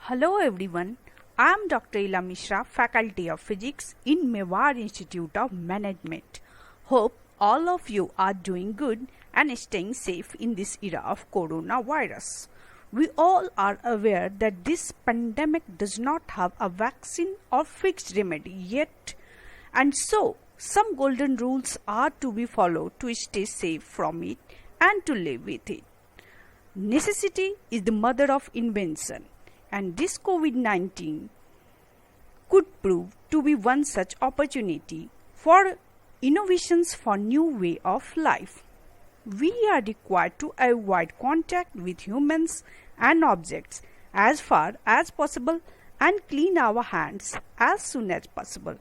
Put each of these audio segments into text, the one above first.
Hello everyone, I am Dr. Ila Mishra, Faculty of Physics in Mewar Institute of Management. Hope all of you are doing good and staying safe in this era of coronavirus. We all are aware that this pandemic does not have a vaccine or fixed remedy yet, and so some golden rules are to be followed to stay safe from it and to live with it. Necessity is the mother of invention, and this COVID-19 could prove to be one such opportunity for innovations for new way of life. We are required to avoid contact with humans and objects as far as possible and clean our hands as soon as possible.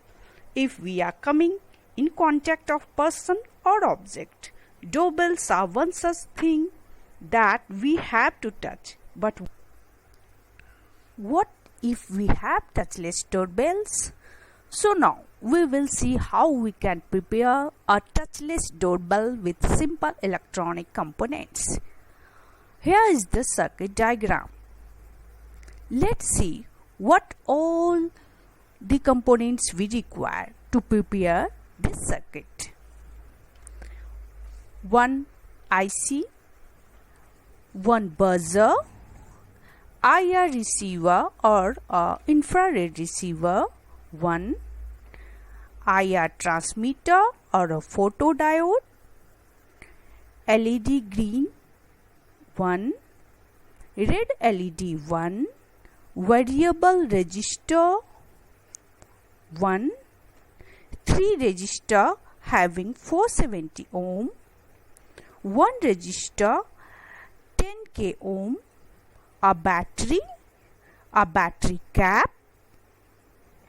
If we are coming in contact of person or object, doorbells are one such thing that we have to touch. But what if we have touchless doorbells? So now we will see how we can prepare a touchless doorbell with simple electronic components. Here is the circuit diagram. Let's see what all the components we require to prepare this circuit. One IC, one buzzer, IR receiver or infrared receiver, one IR transmitter or a photodiode, LED green, one red LED, one variable resistor, one 3 resistor having 470 ohm, one resistor 10k ohm, a battery cap,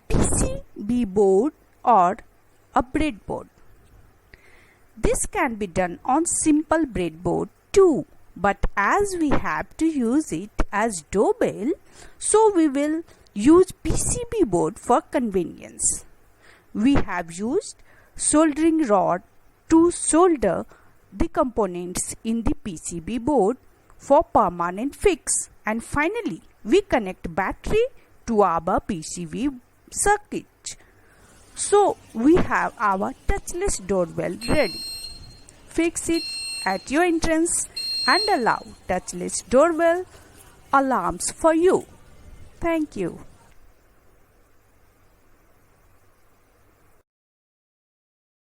PCB board or a breadboard. This can be done on simple breadboard too, but as we have to use it as doorbell, so we will use PCB board for convenience. We have used soldering rod to solder the components in the PCB board for permanent fix, and finally we connect battery to our PCB circuit. So we have our touchless doorbell ready. Fix it at your entrance and allow touchless doorbell alarms for you. Thank you.